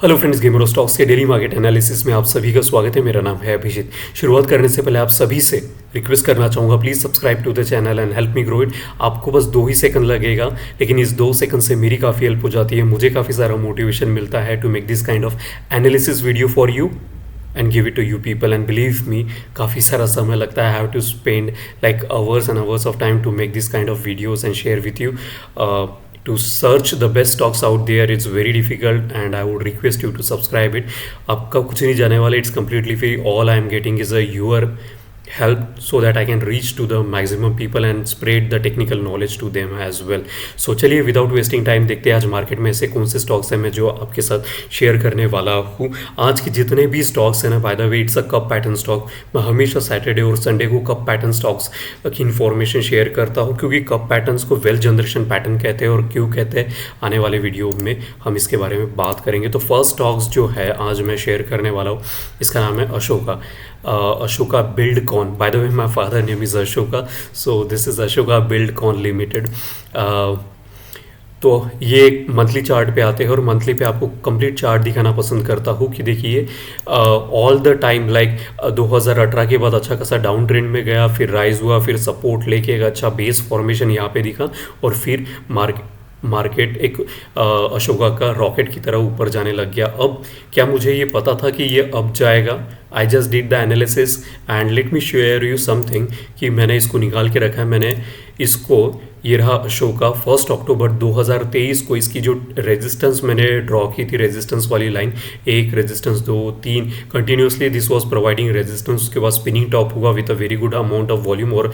Hello friends, gamer stocks के daily market analysis में आप सभी का स्वागत है। मेरा नाम है अभिजीत। शुरुआत करने से पहले आप सभी से रिक्वेस्ट करना चाहूँगा, please subscribe to the channel and help me grow it. आपको बस 2 ही सेकंड लगेगा, लेकिन इस 2 सेकंड से मेरी काफ़ी हेल्प हो जाती है। मुझे काफ़ी सारा मोटिवेशन मिलता है to make this kind of analysis video for you and give it to you people. And believe me, काफ़ी सारा समय लगता है। I have to spend like hours and hours of time to make this kind of videos and share with you. To search the best stocks out there, it's very difficult and I would request you to subscribe it. आपका कुछ नहीं जाने वाला, it's completely free. All I am getting is a your help so that I can reach to the maximum people and spread the technical knowledge to them as well. So चलिए without wasting time देखते हैं आज market में ऐसे कौन से stocks हैं मैं जो आपके साथ शेयर करने वाला हूँ। आज के जितने भी स्टॉक्स हैं ना, by the way it's a cup pattern stock. मैं हमेशा सैटरडे और संडे को कप पैटर्न स्टॉक्स की इन्फॉर्मेशन शेयर करता हूँ, क्योंकि कप पैटर्न्स को वेल्थ जनरेशन पैटर्न कहते हैं। और क्यों कहते हैं, आने वाले वीडियो में हम इसके बारे में बात करेंगे। तो फर्स्ट स्टॉक्स जो है आज मैं शेयर करने वाला हूँ, इसका नाम है Ashoka. Ashoka Buildcon. By the way, my father name is Ashoka, so this is Ashoka Buildcon Limited. तो ये मंथली चार्ट पे आते हैं और मंथली पे आपको कंप्लीट चार्ट दिखाना पसंद करता हूँ कि देखिए ऑल द टाइम लाइक 2018 के बाद अच्छा खासा डाउन ट्रेंड में गया, फिर राइज हुआ, फिर सपोर्ट लेके एक अच्छा बेस फॉर्मेशन यहाँ पे दिखा और फिर मार्केट एक अशोका का रॉकेट की तरह ऊपर जाने लग गया। अब क्या मुझे ये पता था कि ये अब जाएगा? I just did the analysis and let me share you something कि मैंने इसको निकाल के रखा है। मैंने इसको, ये रहा अशोका, 1 अक्टूबर 2023 को इसकी जो रेजिस्टेंस मैंने ड्रॉ की थी, रेजिस्टेंस वाली line, 1 resistance 2 3 continuously this was providing resistance. उसके बाद स्पिनिंग टॉप हुआ with a very good amount of volume और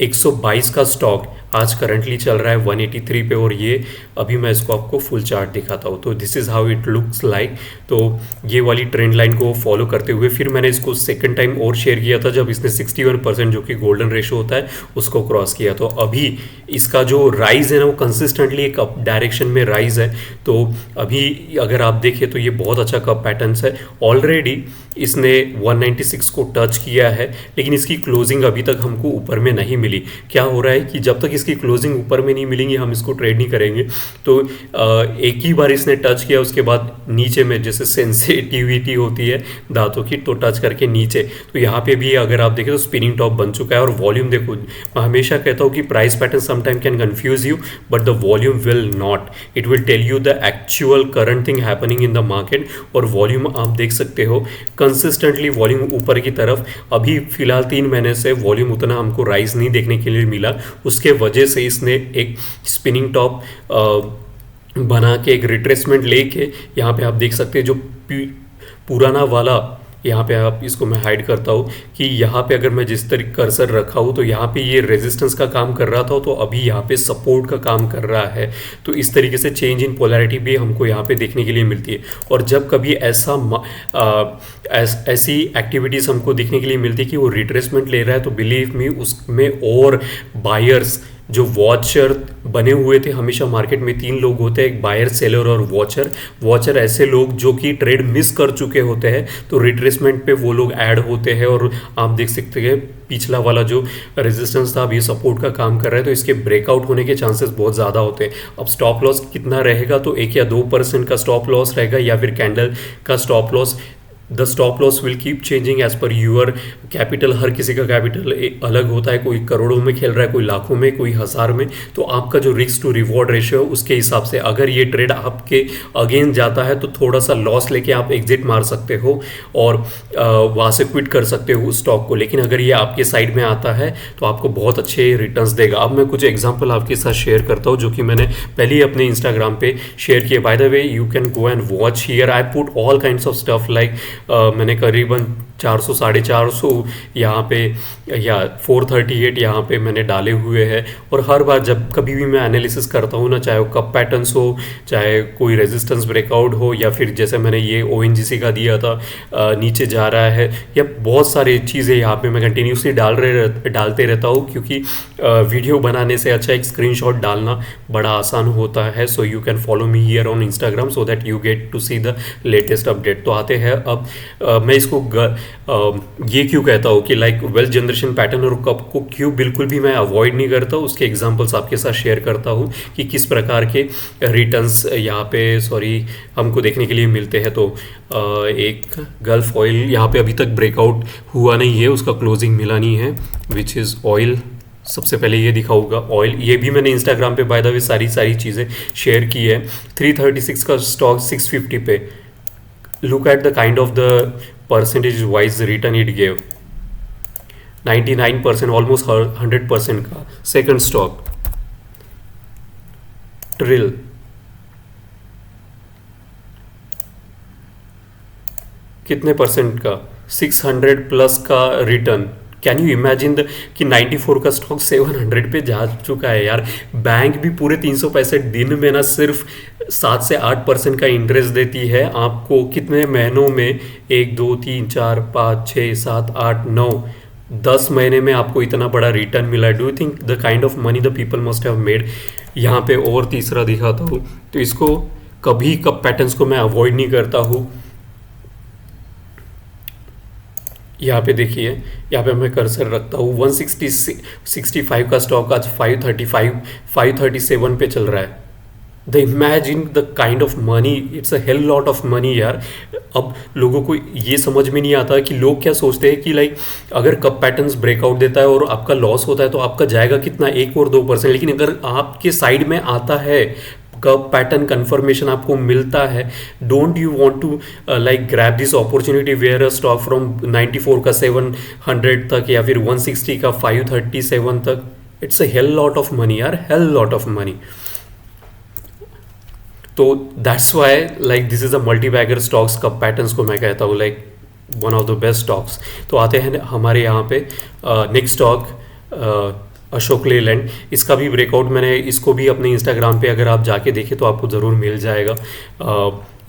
122 का स्टॉक आज करंटली चल रहा है 183 पे। और ये अभी मैं इसको आपको फुल चार्ट दिखाता हूँ। तो this is how it looks like. तो ये वाली ट्रेंड लाइन को फॉलो करते हुए फिर मैंने इसको सेकंड टाइम और शेयर किया था जब इसने 61% जो कि गोल्डन रेशो होता है उसको क्रॉस किया। तो अभी इसका जो राइज है ना, वो कंसिस्टेंटली एक अप डायरेक्शन में राइज है। तो अभी अगर आप देखें तो ये बहुत अच्छा कप पैटर्न्स है। ऑलरेडी इसने 196 को टच किया है, लेकिन इसकी क्लोजिंग अभी तक हमको ऊपर में नहीं मिली। क्या हो रहा है कि जब तक इसकी क्लोजिंग ऊपर में नहीं मिलेंगी हम इसको ट्रेड नहीं करेंगे। तो एक ही बार इसने टच किया, उसके बाद नीचे में जैसे सेंसिटिविटी होती है दांतों की, तो टच करके नीचे। तो यहाँ पे भी अगर आप देखें तो स्पिनिंग टॉप बन चुका है। और वॉल्यूम देखो, मैं हमेशा कहता हूँ कि price pattern sometime can confuse you but the volume will not, it will tell you the actual current thing happening in the market. और वॉल्यूम आप देख सकते हो कंसिस्टेंटली वॉल्यूम ऊपर की तरफ। अभी फिलहाल 3 महीने से वॉल्यूम उतना हमको राइज नहीं देखने के लिए मिला, उसके वजह से इसने एक स्पिनिंग टॉप बना के एक रिट्रेसमेंट लेके यहाँ पे आप देख सकते हैं जो पुराना वाला, यहाँ पे आप इसको मैं हाइड करता हूँ कि यहाँ पे अगर मैं जिस तरीके कर्सर रखा हूँ तो यहाँ पे ये रेजिस्टेंस का काम कर रहा था, तो अभी यहाँ पे सपोर्ट का काम कर रहा है। तो इस तरीके से चेंज इन पोलैरिटी भी हमको यहाँ पे देखने के लिए मिलती है। और जब कभी ऐसी एक्टिविटीज़ हमको देखने के लिए मिलती है कि वो रिट्रेसमेंट ले रहा है, तो बिलीव मी उसमें और बायर्स जो वॉचर बने हुए थे, हमेशा मार्केट में 3 लोग होते हैं, एक बायर, सेलर और वॉचर ऐसे लोग जो कि ट्रेड मिस कर चुके होते हैं, तो रिट्रेसमेंट पे वो लोग ऐड होते हैं। और आप देख सकते हैं पिछला वाला जो रेजिस्टेंस था, अब ये सपोर्ट का काम कर रहा है, तो इसके ब्रेकआउट होने के चांसेस बहुत ज़्यादा होते हैं। अब स्टॉप लॉस कितना रहेगा, तो 1 या 2% का स्टॉप लॉस रहेगा, या फिर कैंडल का stop loss. The stop loss will keep changing as per your capital. हर किसी का कैपिटल अलग होता है, कोई करोड़ों में खेल रहा है, कोई लाखों में, कोई हज़ार में। तो आपका जो रिस्क टू रिवॉर्ड रेशियो है उसके हिसाब से अगर ये ट्रेड आपके अगेंस्ट जाता है तो थोड़ा सा लॉस लेके आप एग्जिट मार सकते हो और वहाँ से क्विट कर सकते हो उस स्टॉक को। लेकिन अगर ये आपके साइड में आता है तो आपको बहुत अच्छे रिटर्न्स देगा। अब मैं कुछ एग्जाम्पल आपके साथ शेयर करता हूँ जो कि मैंने पहले ही अपने इंस्टाग्राम पे शेयर किए। By the way you can go and watch here, I put all kinds of stuff like मैंने करीबन 400 450 यहाँ पे या 438 यहाँ पे मैंने डाले हुए हैं। और हर बार जब कभी भी मैं एनालिसिस करता हूँ ना, चाहे वो कप पैटर्न्स हो, चाहे कोई रेजिस्टेंस ब्रेकआउट हो, या फिर जैसे मैंने ये ONGC का दिया था नीचे जा रहा है, या बहुत सारी चीज़ें यहाँ पे मैं कंटिन्यूसली डालते रहता हूँ, क्योंकि वीडियो बनाने से अच्छा एक स्क्रीनशॉट डालना बड़ा आसान होता है। So you can follow me here on Instagram so that you get to see the latest update. तो आते हैं अब मैं इसको ये क्यों कहता हूँ कि लाइक वेल्थ जनरेशन पैटर्न और कप को क्यों बिल्कुल भी मैं अवॉइड नहीं करता, उसके एग्जांपल्स आपके साथ शेयर करता हूँ कि किस प्रकार के रिटर्न्स यहाँ पे हमको देखने के लिए मिलते हैं। तो एक गल्फ ऑयल यहाँ पे अभी तक ब्रेकआउट हुआ नहीं है, उसका क्लोजिंग मिला नहीं है, विच इज़ ऑयल। सबसे पहले ये दिखाऊंगा ऑयल, ये भी मैंने इंस्टाग्राम पे बाय द वे सारी चीज़ें शेयर की है। 336 का स्टॉक 650 पे, look at the kind of the percentage wise return it gave, 99%, almost 100% का। सेकंड स्टॉक ट्रिल, कितने परसेंट का, 600 प्लस का रिटर्न। कैन यू इमेजिन कि 94 का स्टॉक 700 पे जा चुका है यार। बैंक भी पूरे 365 दिन में ना सिर्फ 7 से 8% का इंटरेस्ट देती है आपको। कितने महीनों में, 1 2 3 4 5 6 7 8 9 10 महीने में आपको इतना बड़ा रिटर्न मिला है। Do you think the kind of money the people must have made. यहाँ पे और तीसरा दिखाता हूँ, तो इसको कभी कब पैटर्न्स को मैं अवॉइड नहीं करता हूँ। यहाँ पे देखिए, यहाँ पे मैं कर्सर रखता हूँ, 165 का स्टॉक आज 537 पे चल रहा है। The imagine the kind of money, it's a hell lot of money यार। अब लोगों को ये समझ में नहीं आता कि लोग क्या सोचते हैं कि लाइक अगर कब पैटर्न्स ब्रेकआउट देता है और आपका लॉस होता है तो आपका जाएगा कितना, 1 और 2%। लेकिन अगर आपके साइड में आता है कब पैटर्न कंफर्मेशन आपको मिलता है, don't you want to like grab this opportunity where a stock from 94 का 700 तक या फिर 160 का 537 तक। It's a hell lot of money यार, हेल लॉट ऑफ मनी। तो that's why like this is a multi bagger stocks cup patterns को मैं कहता हूँ like one of the best stocks. तो आते हैं हमारे यहाँ पे नेक्स्ट स्टॉक अशोक लेलैंड। इसका भी ब्रेकआउट मैंने इसको भी अपने इंस्टाग्राम पे अगर आप जाके देखें तो आपको ज़रूर मिल जाएगा।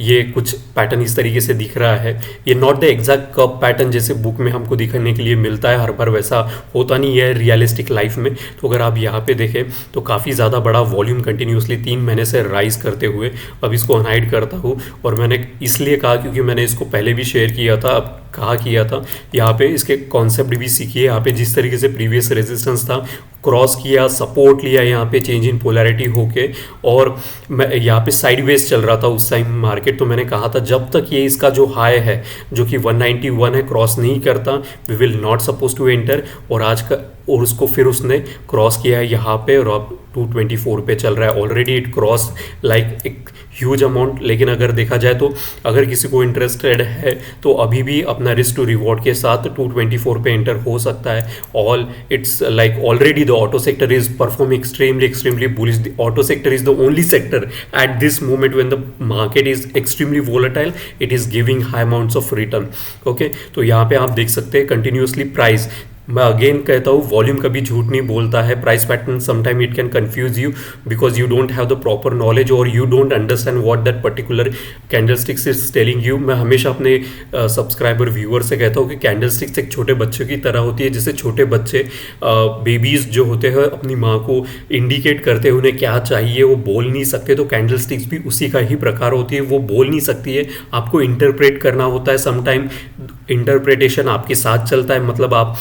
ये कुछ पैटर्न इस तरीके से दिख रहा है। ये not the exact cup pattern जैसे बुक में हमको दिखने के लिए मिलता है, हर बार वैसा होता नहीं है रियलिस्टिक लाइफ में। तो अगर आप यहाँ पे देखें तो काफ़ी ज़्यादा बड़ा वॉल्यूम कंटिन्यूसली 3 महीने से राइज करते हुए, अब इसको अनहाइड करता हूँ। और मैंने इसलिए कहा क्योंकि मैंने इसको पहले भी शेयर किया था, अब कहा किया था, यहाँ पे इसके कॉन्सेप्ट भी सीखिए। यहाँ पे जिस तरीके से प्रीवियस रेजिस्टेंस था, क्रॉस किया, सपोर्ट लिया, यहाँ पे चेंज इन पोलैरिटी होके, और मैं यहाँ पे साइडवेज चल रहा था उस टाइम मार्केट। तो मैंने कहा था जब तक ये इसका जो हाई है जो कि 191 है क्रॉस नहीं करता, we will not suppose to enter. और आज का और उसको फिर उसने क्रॉस किया है यहाँ पे और अब 224 पे चल रहा है। ऑलरेडी इट क्रॉस लाइक एक ह्यूज अमाउंट। लेकिन अगर देखा जाए तो अगर किसी को इंटरेस्टेड है तो अभी भी अपना रिस्क टू रिवॉर्ड के साथ 224 पे एंटर हो सकता है। All it's like already the auto sector is performing extremely bullish. The auto sector is the only sector at this moment when the market is extremely volatile, it is giving high amounts of return. Okay, तो यहाँ पे आप देख सकते हैं continuously price. मैं again कहता हूँ वॉल्यूम कभी झूठ नहीं बोलता है। Price pattern sometime it can confuse you because you don't have the proper knowledge or you don't understand what that particular candlesticks is telling you. मैं हमेशा अपने सब्सक्राइबर व्यूअर से कहता हूँ कि कैंडलस्टिक्स एक छोटे बच्चों की तरह होती है। जैसे छोटे बच्चे बेबीज जो होते हैं अपनी माँ को इंडिकेट करते हैं उन्हें क्या चाहिए, वो बोल नहीं सकते, तो कैंडलस्टिक्स भी उसी का ही प्रकार होती है। वो बोल नहीं सकती है, आपको इंटरप्रेट करना होता है। समटाइम इंटरप्रिटेशन आपके साथ चलता है, मतलब आप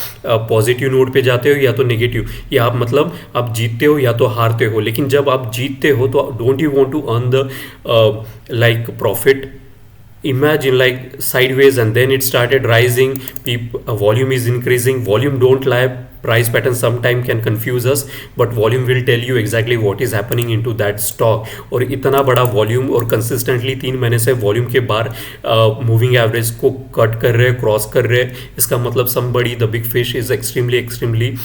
पॉजिटिव नोट पे जाते हो या तो नेगेटिव, या आप मतलब आप जीतते हो या तो हारते हो। लेकिन जब आप जीतते हो तो don't you want to earn the like profit. Imagine like sideways and then it started rising, volume is increasing. Volume don't lie, price pattern sometime can confuse us, but volume will tell you exactly what is happening into that stock. और इतना बड़ा volume और consistently 3 महीने से volume के बाहर moving average को cut कर रहे हैं, क्रॉस कर रहे हैं, इसका मतलब somebody the big fish is extremely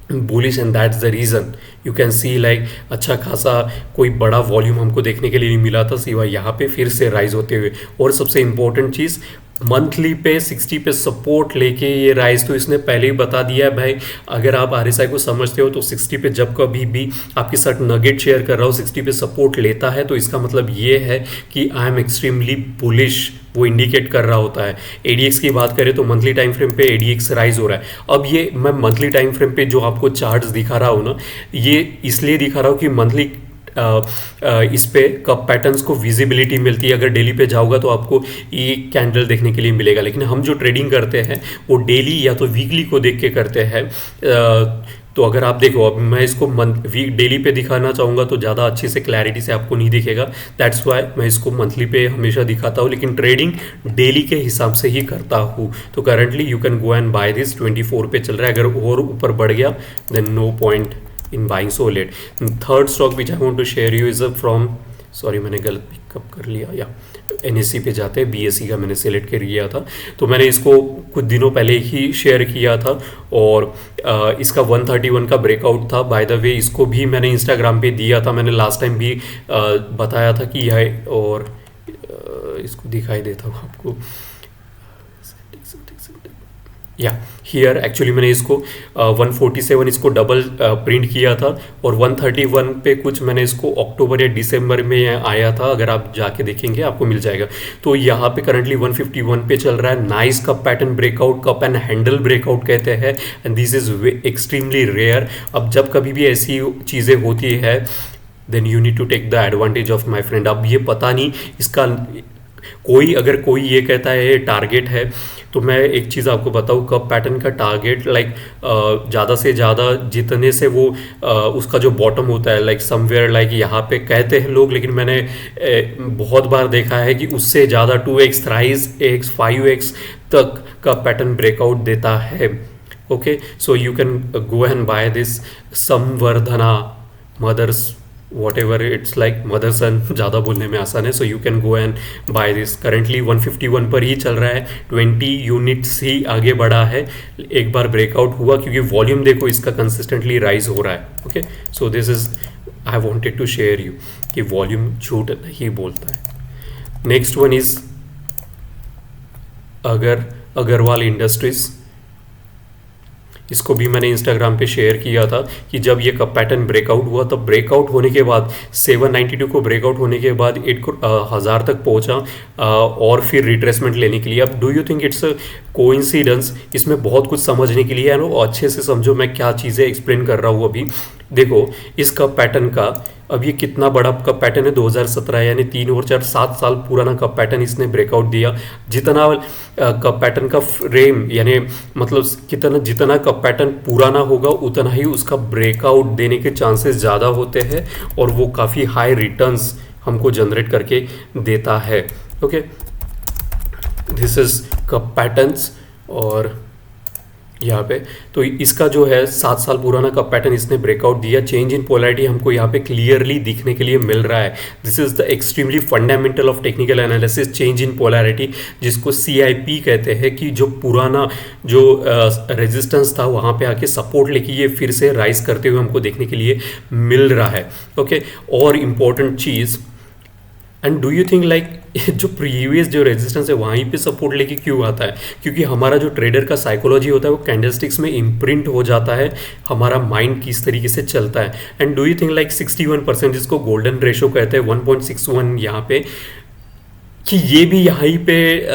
bullish and that's the reason you can see like अच्छा खासा कोई बड़ा वॉल्यूम हमको देखने के लिए नहीं मिला था, सिवाय यहाँ पे फिर से राइज होते हुए। और सबसे इंपॉर्टेंट चीज़, मंथली पे 60 पे सपोर्ट लेके ये राइज, तो इसने पहले ही बता दिया है भाई। अगर आप RSI को समझते हो तो 60 पे जब कभी भी आपके साथ नगेट शेयर कर रहा हो 60 पे सपोर्ट लेता है तो इसका मतलब ये है कि आई एम एक्सट्रीमली बुलिश, वो इंडिकेट कर रहा होता है। ADX की बात करें तो मंथली टाइम फ्रेम पे ADX राइज हो रहा है। अब ये मैं मंथली टाइम फ्रेम पे जो आपको चार्ट्स दिखा रहा हूँ ना, ये इसलिए दिखा रहा हूँ कि मंथली इस पे कप पैटर्न्स को विजिबिलिटी मिलती है। अगर डेली पे जाओगा तो आपको एक कैंडल देखने के लिए मिलेगा, लेकिन हम जो ट्रेडिंग करते हैं वो डेली या तो वीकली को देख के करते हैं। तो अगर आप देखो, अब मैं इसको मंथ वीक डेली पे दिखाना चाहूँगा तो ज़्यादा अच्छी से क्लैरिटी से आपको नहीं दिखेगा, दैट्स वाई मैं इसको मंथली पे हमेशा दिखाता हूँ, लेकिन ट्रेडिंग डेली के हिसाब से ही करता हूँ। तो currently you can go and buy this 24 पे चल रहा है, अगर और ऊपर बढ़ गया then no point in buying so late. Third stock which I want to share you is from, sorry मैंने गलत पिकअप कर लिया, या NSE पे जाते हैं, BSE का मैंने सेलेक्ट कर लिया था। तो मैंने इसको कुछ दिनों पहले ही शेयर किया था और इसका 131 का ब्रेकआउट था। बाय द वे इसको भी मैंने इंस्टाग्राम पे दिया था, मैंने लास्ट टाइम भी बताया था कि यह, और इसको दिखाई देता हूँ आपको, या हियर एक्चुअली मैंने इसको 147 इसको डबल प्रिंट किया था और 131 पे कुछ मैंने इसको अक्टूबर या दिसंबर में आया था, अगर आप जाके देखेंगे आपको मिल जाएगा। तो यहाँ पे करंटली 151 पे चल रहा है। Nice cup pattern breakout, cup and handle breakout कहते हैं, and this is extremely rare. अब जब कभी भी ऐसी चीज़ें होती है then you need to take the advantage of my friend. अब ये पता नहीं इसका अगर कोई ये कहता है ये टारगेट है, तो मैं एक चीज़ आपको बताऊँ, कप पैटर्न का टारगेट लाइक ज़्यादा से ज़्यादा जितने से वो उसका जो बॉटम होता है लाइक समवेयर लाइक यहाँ पे कहते हैं लोग, लेकिन मैंने बहुत बार देखा है कि उससे ज़्यादा 2x, 3x, 5x तक का पैटर्न ब्रेकआउट देता है। Okay, so you can go and buy this Samvardhana mothers whatever it's like, Motherson, ज़्यादा बोलने में आसान है। So you can go and buy this. Currently 151 पर ही चल रहा है, 20 यूनिट्स ही आगे बढ़ा है। एक बार ब्रेकआउट हुआ क्योंकि वॉल्यूम देखो इसका कंसिस्टेंटली राइज हो रहा है। Okay, so this is I wanted to share you कि वॉल्यूम झूठ नहीं बोलता है। Next one is Agrawal Industries. इसको भी मैंने इंस्टाग्राम पे शेयर किया था कि जब ये कप पैटर्न ब्रेकआउट हुआ, तब ब्रेकआउट होने के बाद 792 को ब्रेकआउट होने के बाद 1000 तक पहुंचा और फिर रिट्रेसमेंट लेने के लिए। अब do you think it's a coincidence? इसमें बहुत कुछ समझने के लिए है ना, अच्छे से समझो मैं क्या चीज़ें एक्सप्लेन कर रहा हूँ अभी। देखो इस कप पैटर्न का अब ये कितना बड़ा कप पैटर्न है, 2017 यानी 3 और 4 7 साल पुराना कप पैटर्न इसने ब्रेकआउट दिया। जितना कप पैटर्न का फ्रेम यानी मतलब जितना कप पैटर्न पुराना होगा उतना ही उसका ब्रेकआउट देने के चांसेस ज़्यादा होते हैं और वो काफ़ी हाई रिटर्न्स हमको जनरेट करके देता है। Okay, this is cup patterns और यहाँ पे तो इसका जो है 7 साल पुराना कप पैटर्न इसने ब्रेकआउट दिया। चेंज इन पोलैरिटी हमको यहाँ पे क्लियरली दिखने के लिए मिल रहा है। This is the extremely fundamental of technical analysis, change in polarity, जिसको CIP कहते हैं कि जो पुराना जो रेजिस्टेंस था वहाँ पे आके सपोर्ट लेके ये फिर से राइज करते हुए हमको देखने के लिए मिल रहा है। ओके, और important cheese, and do you think like जो प्रीवियस जो रेजिस्टेंस है वहीं पे सपोर्ट लेके क्यों आता है? क्योंकि हमारा जो ट्रेडर का साइकोलॉजी होता है वो कैंडलस्टिक्स में इम्प्रिंट हो जाता है, हमारा माइंड किस तरीके से चलता है। And do you think like 61% जिसको गोल्डन रेशो कहते हैं 1.61 यहाँ पे, कि ये भी यहीं पे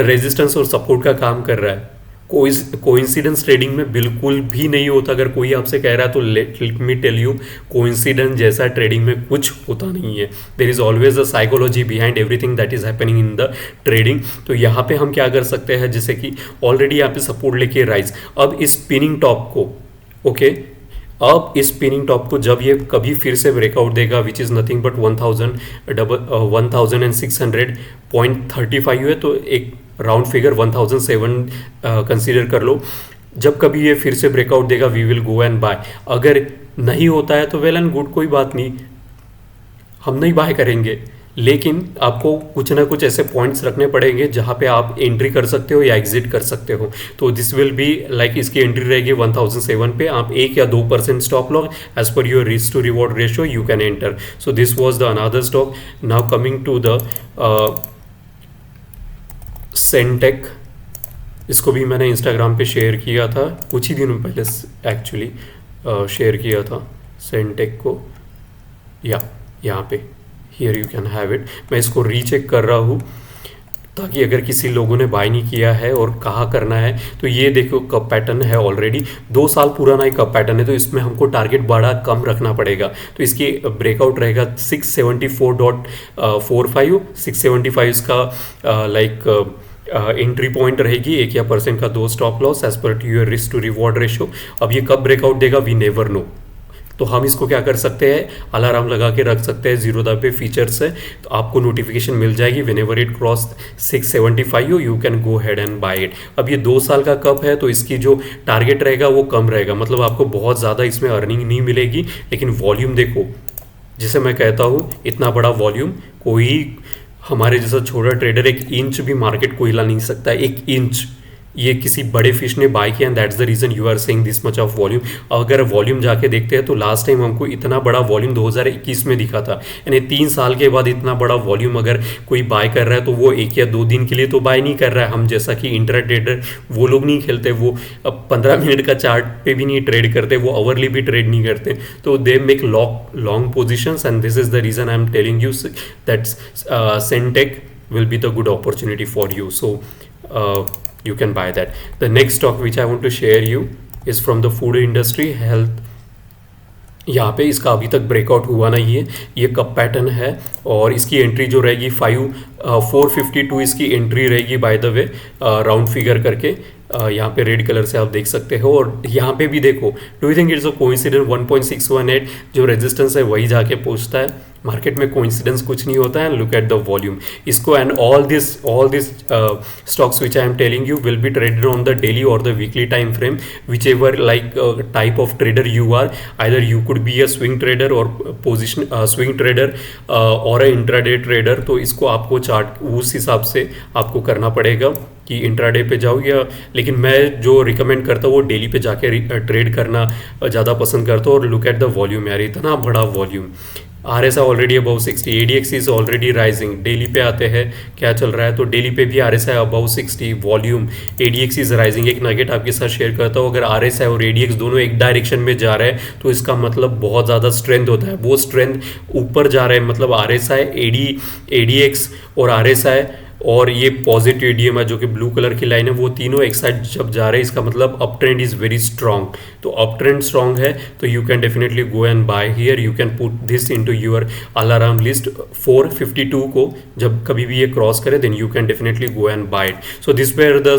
रेजिस्टेंस और सपोर्ट का काम कर रहा है। कोइंसिडेंस ट्रेडिंग में बिल्कुल भी नहीं होता। अगर कोई आपसे कह रहा है तो let me tell you, coincidence जैसा ट्रेडिंग में कुछ होता नहीं है। There is always a psychology behind everything that is happening in the trading. तो यहाँ पे हम क्या कर सकते हैं, जैसे कि ऑलरेडी यहाँ पे सपोर्ट लेके राइज, अब इस स्पिनिंग टॉप को, ओके, अब इस स्पिनिंग टॉप को जब ये कभी फिर से ब्रेकआउट देगा विच इज़ नथिंग बट 1635 है, तो एक राउंड फिगर 1007 कंसीडर कर लो। जब कभी ये फिर से ब्रेकआउट देगा we will go and buy. अगर नहीं होता है तो वेल एंड गुड, कोई बात नहीं, हम नहीं बाय करेंगे, लेकिन आपको कुछ ना कुछ ऐसे पॉइंट्स रखने पड़ेंगे जहाँ पे आप एंट्री कर सकते हो या एग्जिट कर सकते हो। तो दिस विल बी लाइक इसकी एंट्री रहेगी 1007 पे, आप 1 या 2% stop loss as per your risk to reward ratio you can enter. So this was the another stock. Now coming to the Sentec, इसको भी मैंने इंस्टाग्राम पे शेयर किया था कुछ ही दिनों पहले, एक्चुअली शेयर किया था सेंटेक को, या यहाँ पे here you can have it. मैं इसको रीचेक कर रहा हूँ। ताकि अगर किसी लोगों ने बाय नहीं किया है और कहाँ करना है, तो ये देखो कप पैटर्न है, ऑलरेडी 2 साल पुराना एक कप पैटर्न है, तो इसमें हमको टारगेट बड़ा कम रखना पड़ेगा। तो इसकी ब्रेकआउट रहेगा 674.45, 675 इसका लाइक एंट्री पॉइंट रहेगी, 1% का 2 stop loss as per to your risk to reward ratio. अब ये कब ब्रेकआउट देगा वी नेवर नो। तो हम इसको क्या कर सकते हैं, अलार्म लगा के रख सकते हैं, जीरो दा पे फीचर्स है, तो आपको नोटिफिकेशन मिल जाएगी whenever it cross 675 you can go head and buy it. अब ये 2 साल का कप है, तो इसकी जो टारगेट रहेगा वो कम रहेगा, मतलब आपको बहुत ज़्यादा इसमें अर्निंग नहीं मिलेगी, लेकिन वॉल्यूम देखो, जिसे मैं कहता हूँ इतना बड़ा वॉल्यूम कोई हमारे जैसा छोटा ट्रेडर 1 इंच भी मार्केट को हिला नहीं सकता, 1 इंच। ये किसी बड़े फिश ने बाय किया and that's the reason you are seeing this much of volume. अगर वॉल्यूम जाके देखते हैं तो लास्ट टाइम हमको इतना बड़ा वॉल्यूम 2021 में दिखा था, यानी 3 साल के बाद इतना बड़ा वॉल्यूम अगर कोई बाय कर रहा है तो वो 1 या 2 दिन के लिए तो बाय नहीं कर रहा है। हम जैसा कि इंट्रा ट्रेडर वो लोग नहीं खेलते, वो अब 15 मिनट का चार्ट पे भी नहीं ट्रेड करते, वो आवरली भी ट्रेड नहीं करते, तो they make long positions and this is the reason I am telling you that Centec will be the good opportunity for you. So you can buy that. The next stock which I want to share you is from the food industry, health. यहाँ पे इसका अभी तक breakout हुआ नहीं है, ये cup pattern है और इसकी एंट्री जो रहेगी 452 इसकी एंट्री रहेगी by the way, round figure करके यहाँ पे रेड कलर से आप देख सकते हो। और यहाँ पे भी देखो, do you think it's a coincidence 1.618 जो रेजिस्टेंस है वही जाके पहुँचता है। मार्केट में कोइंसिडेंस कुछ नहीं होता है। लुक एट द वॉल्यूम इसको, and all this stocks which I am telling you will be traded on the daily or the weekly time frame, which ever like type of trader you are, either you could be a swing trader or position swing trader or a intraday trader. तो इसको आपको chart उस हिसाब से आपको करना पड़ेगा कि इंट्राडे पे जाओ या, लेकिन मैं जो रिकमेंड करता हूँ वो डेली पे जाके ट्रेड करना ज़्यादा पसंद करता हूँ। और लुक एट द वॉल्यूम यार, इतना बड़ा volume. RSI already above 60, ADX is already rising. Daily पे आते हैं क्या चल रहा है, तो डेली पे भी RSI above 60, volume, ADX is rising. एक नगेट आपके साथ शेयर करता हूँ, अगर RSI और ADX दोनों एक डायरेक्शन में जा रहे हैं तो इसका मतलब बहुत ज़्यादा स्ट्रेंथ होता है, वो स्ट्रेंथ ऊपर जा रहे हैं, मतलब RSI, ADX और RSI और ये पॉजिटिव EDM है जो कि ब्लू कलर की लाइन है, वो तीनों एक साइड जब जा रहे हैं इसका मतलब up trend is very strong. तो अप ट्रेंड स्ट्रॉन्ग है तो you can definitely go and buy here, you can put this into your alarm list. 452 को जब कभी भी ये क्रॉस करे then you can definitely go and buy it. So this were the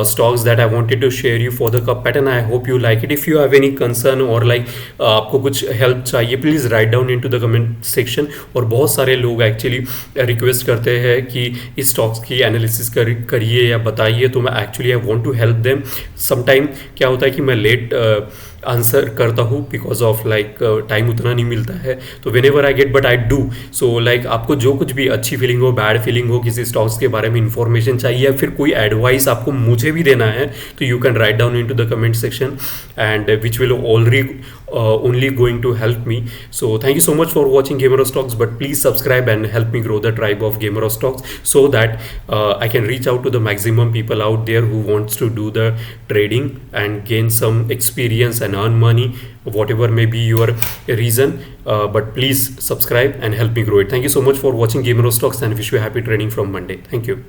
stocks that I wanted to share you for the cup pattern. I hope you like it. If you have any concern और like आपको कुछ help चाहिए, please write down into the comment section. और बहुत सारे लोग actually request करते हैं कि इस स्टॉक्स की एनालिसिस करिए या बताइए, तो मैं actually I want to help them. Sometime क्या होता है कि मैं लेट आंसर करता हूँ बिकॉज ऑफ लाइक टाइम उतना नहीं मिलता है, तो when ever I get but I do. So like आपको जो कुछ भी अच्छी फीलिंग हो, बैड फीलिंग हो, किसी स्टॉक्स के बारे में इंफॉर्मेशन चाहिए या फिर कोई एडवाइस आपको मुझे भी देना है, तो you can write down into the comment section and which will only going to help me. So thank you so much for watching Gamer of Stocks, but please subscribe and help me grow the tribe of Gamer of Stocks so that I can reach out to the maximum people out there who wants to do the trading and gain some experience and earn money, whatever may be your reason. But please subscribe and help me grow it. Thank you so much for watching Gamer of Stocks and wish you happy trading from Monday. Thank you.